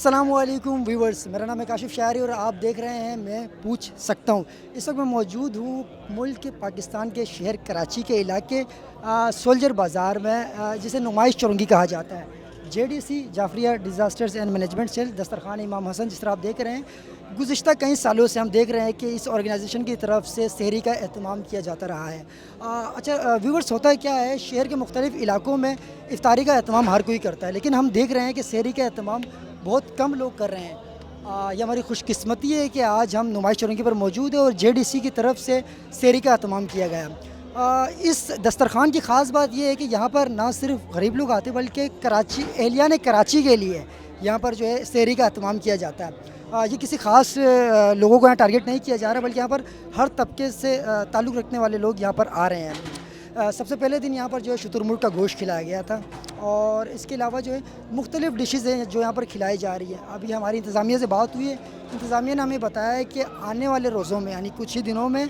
अस्सलामुअलैकुम व्यूवर्स, मेरा नाम है काशिफ शायरी और आप देख रहे हैं मैं पूछ सकता हूँ। इस वक्त मैं मौजूद हूँ मुल्क के पाकिस्तान के शहर कराची के इलाके सोल्जर बाज़ार में, जिसे नुमाइश चौरंगी कहा जाता है। JDC Jafaria disasters and management cell दस्तरखान इमाम हसन, जिस तरह आप देख रहे हैं, गुज़िश्ता कई सालों से हम देख रहे हैं कि इस ऑर्गेनाइजेशन की तरफ से सहरी का एहतमाम किया जाता रहा है। अच्छा व्यूवर्स, होता क्या है, शहर के मुख्तलिफ़ इलाकों में इफ्तारी का एहतमाम हर कोई करता है, लेकिन हम देख रहे हैं कि सहरी का एहतमाम बहुत कम लोग कर रहे हैं। ये हमारी खुशकिस्मती है कि आज हम नुमाइश चौरंगी पर मौजूद है और जेडीसी की तरफ से सहरी का एहतमाम किया गया। इस दस्तरखान की ख़ास बात यह है कि यहाँ पर ना सिर्फ गरीब लोग आते बल्कि कराची एहलियान कराची के लिए यहाँ पर जो है सहरी का एहतमाम किया जाता है। ये किसी ख़ास लोगों को यहाँ टारगेट नहीं किया जा रहा, बल्कि यहाँ पर हर तबके से ताल्लुक़ रखने वाले लोग यहाँ पर आ रहे हैं। सबसे पहले दिन यहाँ पर जो है शुतुरमुर्ग का गोश्त खिलाया गया था और इसके अलावा जो है मुख्तलिफ़ डिशेज़ हैं जो यहाँ पर खिलाई जा रही है। अभी हमारी इंतज़ामिया से बात हुई है, इंतज़ामिया ने हमें बताया है कि आने वाले रोज़ों में यानी कुछ ही दिनों में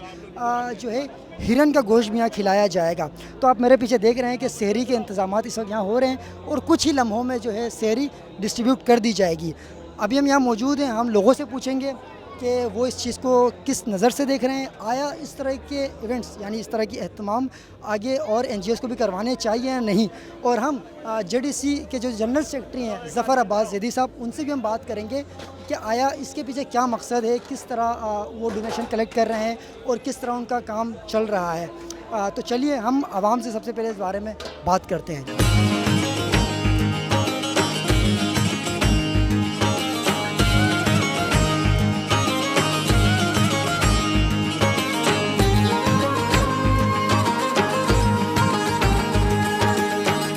जो है हिरन का गोश्त भी यहाँ खिलाया जाएगा। तो आप मेरे पीछे देख रहे हैं कि सहरी के इंतज़ामात इस वक्त यहाँ हो रहे हैं और कुछ ही लम्हों में जो है सहरी डिस्ट्रीब्यूट कर दी जाएगी। अभी हम यहाँ मौजूद हैं, हम लोगों से पूछेंगे कि वो इस चीज़ को किस नज़र से देख रहे हैं। आया इस तरह के इवेंट्स यानी इस तरह की एहतमाम आगे और NGOs को भी करवाने चाहिए या नहीं। और हम जेडीसी के जो जनरल सेक्रेटरी हैं ज़फ़र अब्बास ज़ैदी साहब, उनसे भी हम बात करेंगे कि आया इसके पीछे क्या मकसद है, किस तरह वो डोनेशन कलेक्ट कर रहे हैं और किस तरह उनका काम चल रहा है। तो चलिए हम आवाम से सबसे पहले इस बारे में बात करते हैं।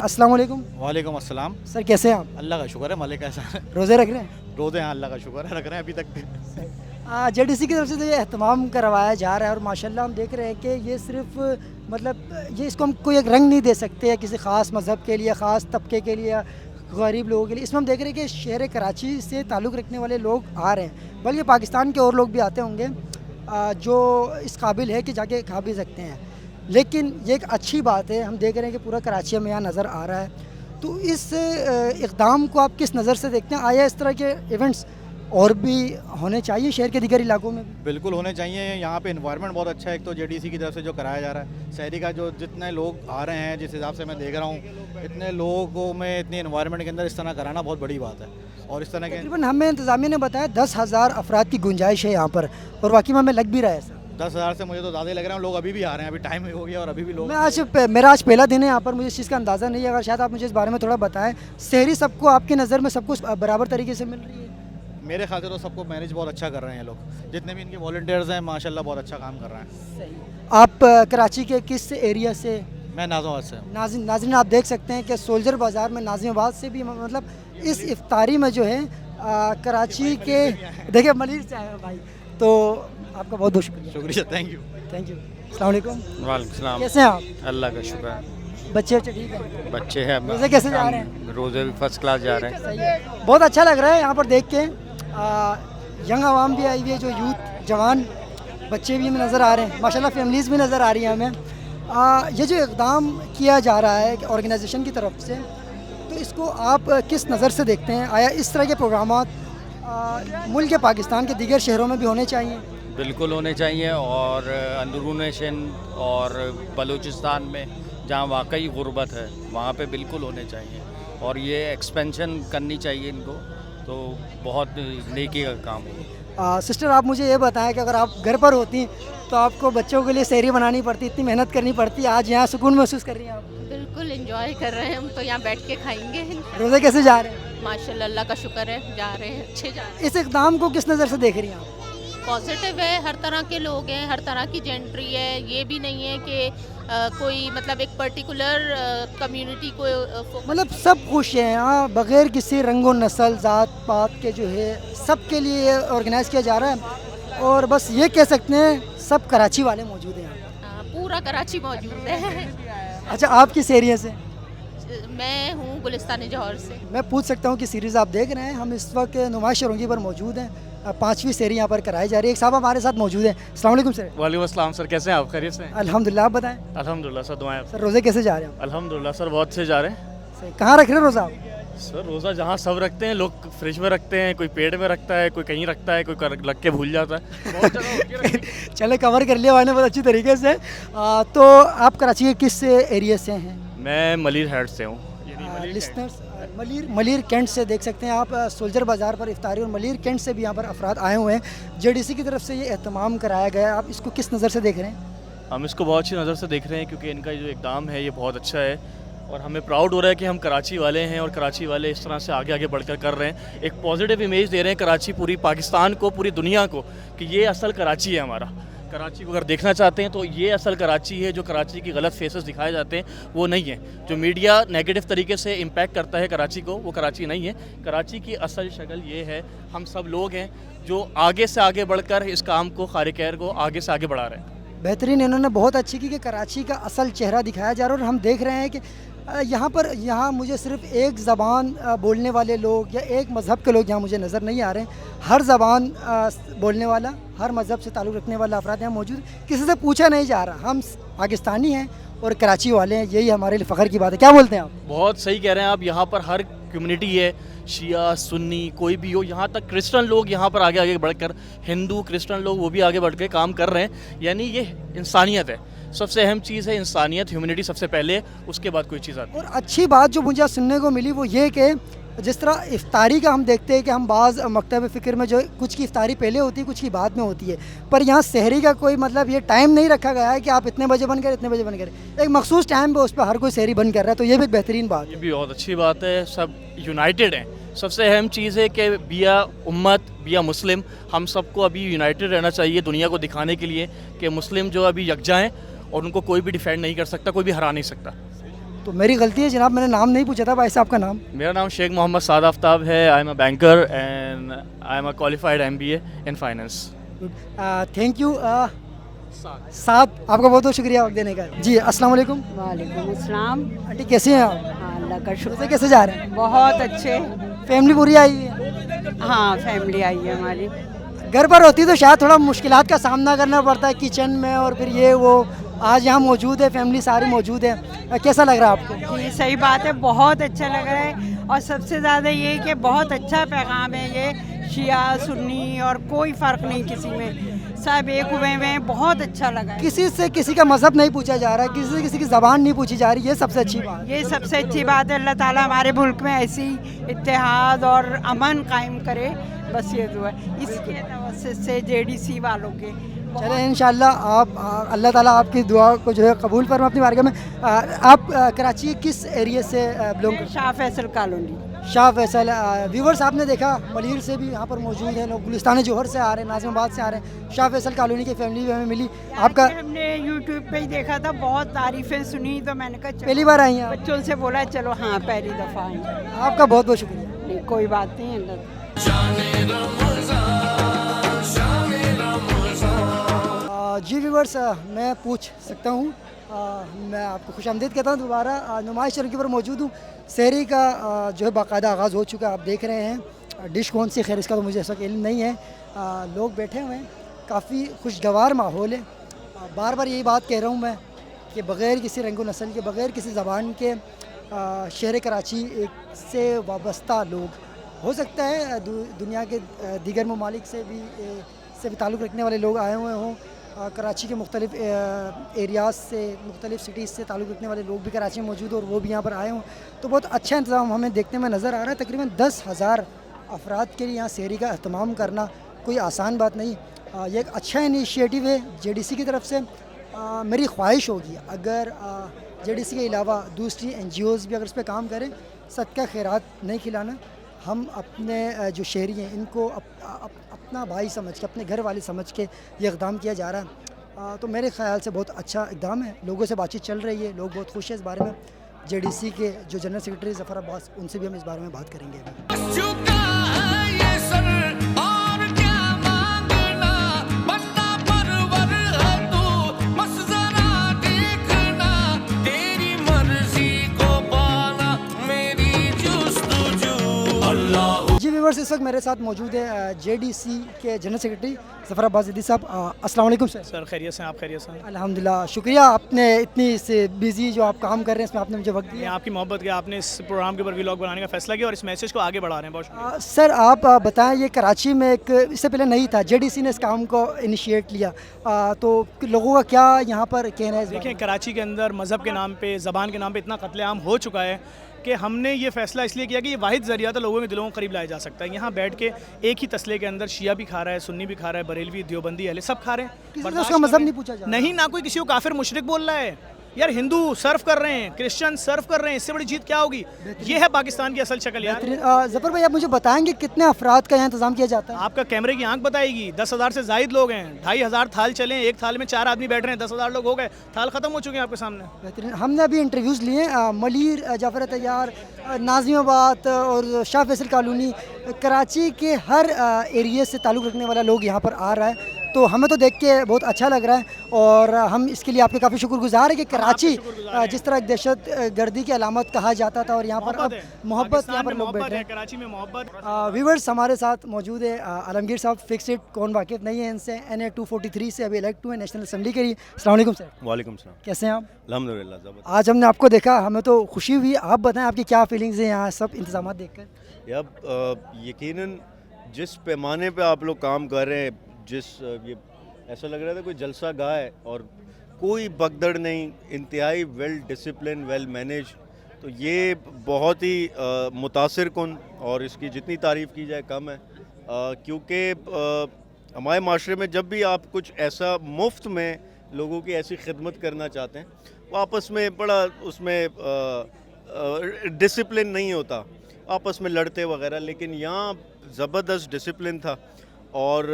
अस्सलाम वालेकुम। वालेकुम अस्सलाम। सर कैसे हैं आप? अल्लाह का शुक्र है, मालिक का एहसान है। रोज़े रख रहे हैं? रोज़े हैं, अल्लाह का शुक्र है, रख रहे हैं अभी तक भी। जेडीसी की तरफ से तो ये एहतमाम करवाया जा रहा है और माशाल्लाह हम देख रहे हैं कि ये सिर्फ मतलब ये इसको हम कोई एक रंग नहीं दे सकते या किसी ख़ास मज़हब के लिए, ख़ास तबके के लिए, गरीब लोगों के लिए। इसमें हम देख रहे हैं कि शहर कराची से ताल्लुक़ रखने वाले लोग आ रहे हैं, बल्कि पाकिस्तान के और लोग भी आते होंगे जो इस काबिल है कि जाके खा भी सकते हैं। लेकिन ये एक अच्छी बात है, हम देख रहे हैं कि पूरा कराची में यहाँ नज़र आ रहा है। तो इस इक़दाम को आप किस नज़र से देखते हैं? आया इस तरह के इवेंट्स और भी होने चाहिए शहर के दीगर इलाकों में? बिल्कुल होने चाहिए। यहाँ पे इन्वायरमेंट बहुत अच्छा है। एक तो जेडीसी की तरफ से जो कराया जा रहा है सहरी का, जो जितने लोग आ रहे हैं, जिस हिसाब से मैं देख रहा हूँ, इतने लोगों में इतनी इन्वायरमेंट के अंदर इस तरह कराना बहुत बड़ी बात है। और इस तरह के तकरीबन हमें इंतज़ामिया ने बताया 10,000 अफराद की गुंजाइश है यहाँ पर, और वाकई में हमें लग भी रहा है। 10,000 से मुझे तो ज़्यादा लग रहा है। लोग अभी भी आ रहे हैं, अभी टाइम हो गया और अभी भी लोग। मेरा आज पहला दिन है यहाँ पर, मुझे इस चीज़ का अंदाज़ा नहीं है। अगर शायद आप मुझे इस बारे में थोड़ा बताएं, सहरी सबको आपकी नज़र में सब कुछ बराबर तरीके से मिल रही है? मेरे ख्याल से तो सबको मैनेज बहुत अच्छा कर रहे हैं लोग, जितने भी इनके वॉलंटियर्स हैं माशाल्लाह बहुत अच्छा काम कर रहे हैं। सही। आप कराची के किस एरिया से? मैं नाज़िमाबाद से। नाज़रीन आप देख सकते हैं कि सोल्जर बाज़ार में नाज़िमाबाद से भी मतलब इस इफ्तारी में जो है कराची के देखिए मलिर से आए भाई, तो आपका बहुत बहुत शुक्रिया। Thank you. अस्सलाम वालेकुम। वालेकुम सलाम। कैसे हैं आप? अल्लाह का शुक्र है। बच्चे ठीक हैं? बच्चे हैं। रोज़े कैसे जा रहे हैं? रोज़े भी फर्स्ट क्लास जा रहे हैं। सही है। बहुत अच्छा लग रहा है यहाँ पर देख के। यंग आवाम भी आई हुई है, जो यूथ जवान बच्चे भी हमें नज़र आ रहे हैं, माशाल्लाह फैमिलीज़ भी नज़र आ रही हैं हमें। ये जो इक़दाम किया जा रहा है ऑर्गेनाइजेशन की तरफ से, तो इसको आप किस नज़र से देखते हैं? आया इस तरह के प्रोग्रामात मुल्क के पाकिस्तान के दीगर शहरों में भी होने चाहिए? बिल्कुल होने चाहिए, और अंदरून सिंध और बलूचिस्तान में जहाँ वाकई गुर्बत है वहाँ पे बिल्कुल होने चाहिए, और ये एक्सपेंशन करनी चाहिए इनको, तो बहुत नेकी का काम है। सिस्टर आप मुझे ये बताएं कि अगर आप घर पर होती तो आपको बच्चों के लिए सहरी बनानी पड़ती, इतनी मेहनत करनी पड़ती, आज यहाँ सुकून महसूस कर रही हैं आप? बिल्कुल एंजॉय कर रहे हैं हम तो, यहाँ बैठ के खाएंगे। रोज़े कैसे जा रहे हैं? माशाल्लाह अल्लाह का शुक्र है, जा रहे हैं, अच्छे जा रहे हैं। इस इक़दाम को किस नज़र से देख रही हैं आप? पॉजिटिव है, हर तरह के लोग हैं, हर तरह की जेंट्री है। ये भी नहीं है कि कोई मतलब एक पर्टिकुलर कम्युनिटी को मतलब सब खुश हैं यहाँ, बग़ैर किसी रंगो नस्ल ज़ात पात के जो है सब के लिए ऑर्गेनाइज़ किया जा रहा है। और बस ये कह सकते हैं सब कराची वाले मौजूद हैं यहाँ। पूरा कराची मौजूद है। अच्छा, आप किस एरिया से? मैं हूँ गुलिस्तान जौहर से। मैं पूछ सकता हूँ कि सीरीज़ आप देख रहे हैं, हम इस वक्त नुमाइश चौरंगी पर मौजूद हैं। 5वीं सहरी यहाँ पर कराई जा रही है। एक साहब हमारे साथ मौजूद हैं। अस्सलाम वालेकुम सर। वालेकुम अस्सलाम सर, कैसे हैं आप? खैरियत से? अल्हम्दुलिल्लाह, आप बताएं। अल्हम्दुलिल्लाह सर, दुआएं। सर रोज़े कैसे जा रहे हैं? अल्हम्दुलिल्लाह सर, बहुत से जा रहे हैं। सही। कहाँ रख रहे हैं रोज़ा आप? सर रोज़ा जहाँ सब रखते हैं, लोग फ्रिज में रखते हैं, कोई पेट में रखता है, कोई कहीं रखता है, कोई रख के भूल जाता है। बहुत जगह होती है रखने। चले कवर कर लिया भाई ने बहुत अच्छी तरीके से। तो आप कराची के किस एरिया से हैं? मैं मलिर हेड से हूँ। लिसनर्स मलिर कैंट से देख सकते हैं आप, सोल्जर बाज़ार पर इफ्तारी और मलिर कैंट से भी यहाँ पर अफराद आए हुए हैं। जेडीसी की तरफ से ये एहतमाम कराया गया है, आप इसको किस नज़र से देख रहे हैं? हम इसको बहुत अच्छी नज़र से देख रहे हैं क्योंकि इनका जो इक़दाम है ये बहुत अच्छा है और हमें प्राउड हो रहा है कि हम कराची वाले हैं और कराची वाले इस तरह से आगे आगे बढ़कर कर रहे हैं। एक पॉजिटिव इमेज दे रहे हैं कराची, पूरी पाकिस्तान को, पूरी दुनिया को, कि ये असल कराची है हमारा। कराची को अगर देखना चाहते हैं तो ये असल कराची है। जो कराची की गलत फेसेस दिखाए जाते हैं वो नहीं है। जो मीडिया नेगेटिव तरीके से इम्पैक्ट करता है कराची को, वो कराची नहीं है। कराची की असल शक्ल ये है, हम सब लोग हैं जो आगे से आगे बढ़कर इस काम को, खारिकैर को आगे से आगे बढ़ा रहे हैं। बेहतरीन, इन्होंने बहुत अच्छी की कि कराची का असल चेहरा दिखाया जा रहा है और हम देख रहे हैं कि यहाँ मुझे सिर्फ एक ज़बान बोलने वाले लोग या एक मज़हब के लोग यहाँ मुझे नज़र नहीं आ रहे हैं। हर ज़बान बोलने वाला, हर मज़हब से ताल्लुक़ रखने वाला अफराद यहाँ मौजूद। किसी से पूछा नहीं जा रहा, हम पाकिस्तानी हैं और कराची वाले हैं, यही हमारे लिए फ़ख्र की बात है। क्या बोलते हैं आप? बहुत सही कह रहे हैं आप। यहाँ पर हर कम्युनिटी है, शिया सुन्नी कोई भी हो, यहाँ तक क्रिश्चियन लोग यहाँ पर आगे आगे बढ़कर, हिंदू क्रिश्चियन लोग वो भी आगे बढ़ के काम कर रहे हैं। यानी ये इंसानियत है, सबसे अहम चीज़ है इंसानियत, ह्यूमैनिटी सबसे पहले, उसके बाद कोई चीज़ आती है। और अच्छी बात जो मुझे सुनने को मिली वो ये कि जिस तरह इफ्तारी का हम देखते हैं कि हम बाज़ मकतब फ़िक्र में जो कुछ की इफ्तारी पहले होती है, कुछ की बाद में होती है, पर यहाँ सहरी का कोई मतलब ये टाइम नहीं रखा गया है कि आप इतने बजे बंद करें, इतने बजे बंद करें। एक मखसूस टाइम पे उस पर हर कोई सहरी बंद कर रहा है, तो ये भी एक बेहतरीन बात है। ये भी बहुत अच्छी बात है। सब यूनाइटेड हैं। सबसे अहम चीज़ है कि बिया उम्मत, बिया मुस्लिम, हम सबको अभी यूनाइटेड रहना चाहिए दुनिया को दिखाने के लिए कि मुस्लिम जो अभी यकजा हैं और उनको कोई भी डिफेंड नहीं कर सकता, कोई भी हरा नहीं सकता। तो मेरी गलती है जनाब, मैंने नाम नहीं पूछा था। भाई साहब का नाम? मेरा नाम शेख मोहम्मद साद आफ्ताब है। I am a banker and I am a qualified MBA in finance. Thank you साहब, आपका बहुत बहुत शुक्रिया वक्त देने का। जी अस्सलाम वालेकुम। वालेकुम अस्सलाम। आंटी कैसे हैं आप? हाँ, अल्लाह का शुक्र। कैसे कैसे जा रहे हैं? बहुत अच्छे। फैमिली पूरी आई हुई है? हाँ, फैमिली आई है हमारी। घर पर होती तो शायद थोड़ा मुश्किलात का सामना करना पड़ता है किचन में और फिर ये वो, आज यहाँ मौजूद है, फैमिली सारी मौजूद है, कैसा लग रहा है आपको? ये सही बात है, बहुत अच्छा लग रहा है और सबसे ज़्यादा ये कि बहुत अच्छा पैगाम है ये। शिया सुन्नी और कोई फ़र्क नहीं किसी में, सब एक हुए हैं। बहुत अच्छा लगा है। किसी से किसी का मज़हब नहीं पूछा जा रहा, किसी से किसी की ज़बान नहीं पूछी जा रही, ये सबसे अच्छी बात है। ये सबसे अच्छी बात है। अल्लाह ताला हमारे मुल्क में ऐसी इत्तेहाद और अमन कायम करे, बस ये दुआ है इसके तवस्सुत से JDC वालों के। चले इंशाल्लाह आप अल्लाह ताला आपकी दुआ को जो है कबूल फरमाए अपनी बारगाह में। आप कराची के किस एरिया से बिलोंग करते शाह फैसल कॉलोनी। हैं? शाह फैसल। व्यूवर्स आपने देखा मलिर से भी यहाँ पर मौजूद हैं लोग, गुलिस्तान जौहर से आ रहे हैं, नाज़िमाबाद से आ रहे हैं। शाह फैसल कॉलोनी की फैमिली भी हमें मिली। आपका हमने YouTube पे ही देखा था, बहुत तारीफ़ें सुनी, तो मैंने कहा चलो, पहली बार आई हैं आप? बच्चों से बोला चलो हाँ पहली दफ़ा आई। आपका बहुत बहुत शुक्रिया। नहीं, कोई बात नहीं है। जी व्यूवर्स, मैं पूछ सकता हूँ, मैं आपको खुशामदीद कहता हूँ दोबारा। नुमाइश चौक के ऊपर मौजूद हूँ। सहरी का जो है बाकायदा आगाज़ हो चुका है, आप देख रहे हैं। डिश कौन सी, खैर इसका तो मुझे ऐसा इल्म नहीं है। लोग बैठे हुए हैं, काफ़ी खुशगवार माहौल है। बार बार यही बात कह रहा हूँ मैं कि बग़ैर किसी रंग व नस्ल के, बग़ैर किसी ज़बान के शहर कराची एक से वाबस्ता लोग, हो सकता है दुनिया के दीगर ममालिक से भी ताल्लुक़ रखने वाले लोग आए हुए हों। कराची के मुख्तलिफ़ एरियाज़ से, मुख्तलिफ़ सिटीज़ से ताल्लुक़ रखने वाले लोग भी कराची में मौजूद और वो भी यहाँ पर आए हों, तो बहुत अच्छा इंतज़ाम हमें देखने में नज़र आ रहा है। तकरीबन 10,000 अफराद के लिए यहाँ सहरी का एहतमाम करना कोई आसान बात नहीं। ये एक अच्छा इनिशिएटिव है JDC की तरफ से। मेरी ख्वाहिश होगी अगर JDC के अलावा दूसरी NGOs भी अगर इस पर काम करें, सदका खैरात नहीं खिलाना, हम अपने जो शहरी हैं इनको अपना भाई समझ के, अपने घर वाले समझ के ये इक़दाम किया जा रहा है, तो मेरे ख़्याल से बहुत अच्छा इक़दाम है। लोगों से बातचीत चल रही है, लोग बहुत खुश हैं इस बारे में। JDC के जो जनरल सेक्रेटरी ज़फ़र अब्बास, उनसे भी हम इस बारे में बात करेंगे। जी व्यूअर्स, इस वक्त मेरे साथ मौजूद है जेडीसी के जनरल सेक्रेटरी ज़फ़र अब्बास ज़ैदी साहब। अस्सलाम वालेकुम सर। सर खैरियत से, आप खैरियत से? अल्हम्दुलिल्लाह, शुक्रिया आपने इतनी से बिजी जो आप काम कर रहे हैं इसमें आपने मुझे वक्त ये दिया। आपकी मोहब्बत के आपने इस प्रोग्राम के ऊपर व्लॉग बनाने का फैसला किया और इस मैसेज को आगे बढ़ा रहे हैं, बहुत शुक्रिया। सर आप बताएं, ये कराची में एक इससे पहले नहीं था, जेडीसी ने इस काम को इनिशिएट लिया, तो लोगों का क्या यहाँ पर कहना है इस बारे देखिए, में? कराची के अंदर मज़हब के नाम पे, ज़बान के नाम पे इतना कत्लेआम हो चुका है कि हमने ये फ़ैसला इसलिए किया कि ये वाहिद ज़रिया था लोगों के दिलों को करीब लाया जा सकता है। यहाँ बैठ के एक ही तस्ले के अंदर शिया भी खा रहा है, सुन्नी भी खा रहा है, बरेलवी, देवबंदी, अहले सब खा रहे हैं। किसी से बर्दाश्त उसका मज़हब कर नहीं रहे पूछा हैं। जा रहा। नहीं, ना कोई किसी को काफिर मुशरिक बोल रहा है यार। हिंदू सर्व कर रहे हैं, क्रिश्चियन सर्व कर रहे हैं, इससे बड़ी जीत क्या होगी? ये है पाकिस्तान की असल शक्ल यार। ज़फ़र भाई, आप मुझे बताएंगे कितने अफराद का यहाँ इंतज़ाम किया जाता है? आपका कैमरे की आंख बताएगी। 10,000 से जायद लोग हैं, 2,500 थाल चले, एक थाल में 4 आदमी बैठ रहे हैं, 10,000 लोग हो गए, थाल खत्म हो चुके हैं आपके सामने। बेहतरीन। हमने अभी इंटरव्यूज़ लिए मलीर, जाफ़र तैयार, नाज़िमाबाद और शाह फैसल कॉलोनी, कराची के हर एरिए से ताल्लुक़ रखने वाला लोग यहाँ पर आ रहा है, तो हमें तो देख के बहुत अच्छा लग रहा है और हम इसके लिए आपके काफ़ी शुक्रगुजार है कि कराची जिस तरह दहशत गर्दी की अलामत कहा जाता था और यहाँ पर अब मोहब्बत यहाँ पर लोग बैठ रहे हैं। कराची में मोहब्बत। व्यूवर्स, हमारे साथ मौजूद है आलमगीर साहब। फिक्स इट कौन वाकिफ़ नहीं है इनसे, NA 243 से अभी इलेक्ट हुए नेशनल असम्बली के लिए। अस्सलाम वालेकुम सर। वालेकुम सलाम। कैसे हैं आप? अल्हम्दुलिल्लाह ज़बरदस्त। आज हमने आपको देखा, हमें तो खुशी हुई। आप बताएं आपकी क्या फीलिंग्स हैं यहाँ सब इंतजाम देखकर? अब यकीनन जिस पैमाने पे आप लोग काम कर रहे हैं, ये ऐसा लग रहा था कोई जलसा गाह है और कोई भगदड़ नहीं, इंतहाई वेल डिसिप्लिन, वेल मैनेज। तो ये बहुत ही मुतासिर कुन और इसकी जितनी तारीफ़ की जाए कम है, क्योंकि हमारे माशरे में जब भी आप कुछ ऐसा मुफ्त में लोगों की ऐसी खिदमत करना चाहते हैं, वो आपस में बड़ा उसमें डिसिप्लिन नहीं होता, आपस में लड़ते वगैरह। लेकिन यहाँ ज़बरदस्त डिसिप्लिन था और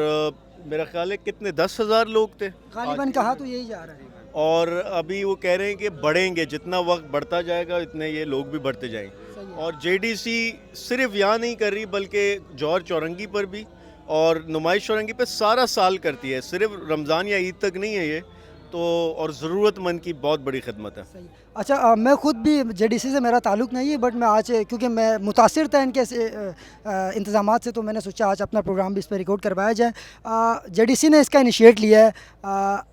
मेरा ख्याल है कितने 10,000 लोग थे गालिबन, कहा तो यही जा रहा है। और अभी वो कह रहे हैं कि बढ़ेंगे, जितना वक्त बढ़ता जाएगा इतने ये लोग भी बढ़ते जाएंगे। और जेडीसी सिर्फ यहाँ नहीं कर रही बल्कि जौहर चौरंगी पर भी और नुमाइश चौरंगी पे सारा साल करती है, सिर्फ रमज़ान या ईद तक नहीं है ये तो। और ज़रूरतमंद की बहुत बड़ी खिदमत है। सही। अच्छा, मैं खुद भी जेडीसी से मेरा ताल्लुक़ नहीं है, बट मैं आज क्योंकि मैं मुतासिर था इनके इंतज़ामात से, तो मैंने सोचा आज अपना प्रोग्राम भी इस पर रिकॉर्ड करवाया जाए। जेडीसी ने इसका इनिशिएट लिया है।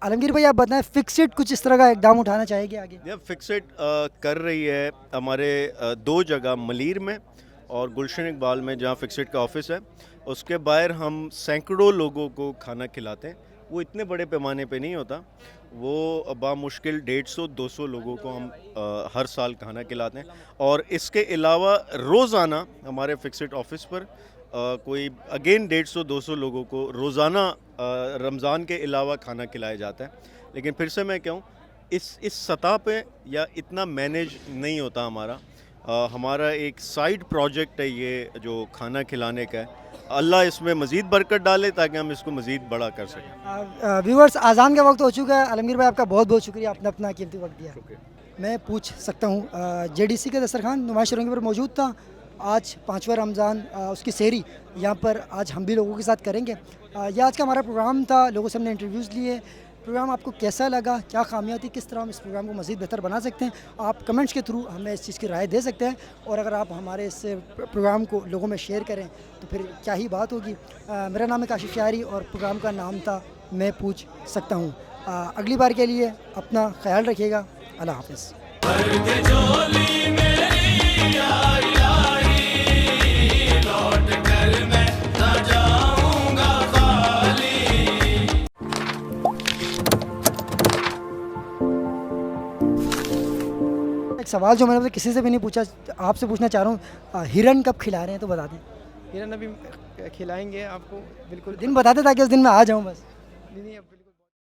आलमगीर भाई, आप बताएं, फिक्सिट कुछ इस तरह का इकदाम उठाना चाहेंगे आगे? यह फिक्सिट कर रही है हमारे 2 जगह, मलीर में और गुलशन इकबाल में, जहाँ फिक्सिट का ऑफिस है। उसके बाहर हम सैकड़ों लोगों को खाना खिलाते हैं। वो इतने बड़े पैमाने पे नहीं होता, वो बामुश्किल 150-200 लोगों को हम हर साल खाना खिलाते हैं। और इसके अलावा रोज़ाना हमारे फिक्सिट ऑफिस पर कोई अगेन 150-200 लोगों को रोज़ाना रमज़ान के अलावा खाना खिलाया जाता है। लेकिन फिर से मैं कहूँ, इस सतह पे या इतना मैनेज नहीं होता हमारा। हमारा एक साइड प्रोजेक्ट है ये जो खाना खिलाने का है। अल्लाह इसमें मज़ीद बरकत डाले ताकि हम इसको मज़ीद बड़ा कर सकें। व्यूवर्स, आज़ान का वक्त हो चुका है। आलमगीर भाई, आपका बहुत बहुत शुक्रिया, आपने अपना कीमती वक्त दिया। मैं पूछ सकता हूँ, जेडीसी का दस्तरखान नुमाइश चौरंगी पर मौजूद था। आज 5वां रमज़ान, उसकी सेहरी यहाँ पर आज हम भी लोगों के साथ करेंगे। यह आज का हमारा प्रोग्राम था, लोगों से हमने इंटरव्यूज़ लिए। प्रोग्राम आपको कैसा लगा, क्या खामियां थी, किस तरह हम इस प्रोग्राम को मज़ीद बेहतर बना सकते हैं, आप कमेंट्स के थ्रू हमें इस चीज़ की राय दे सकते हैं। और अगर आप हमारे इस प्रोग्राम को लोगों में शेयर करें तो फिर क्या ही बात होगी। मेरा नाम है काशिफ शायरी और प्रोग्राम का नाम था मैं पूछ सकता हूँ। अगली बार के लिए अपना ख्याल रखिएगा। अल्लाह हाफ़िज़। एक सवाल जो मैंने किसी से भी नहीं पूछा, आपसे पूछना चाह रहा हूँ, हिरन कब खिला रहे हैं तो बता दें। हिरन अभी खिलाएंगे आपको, बिल्कुल। दिन बता दें ताकि उस दिन मैं आ जाऊँ बस। नहीं, नहीं, अब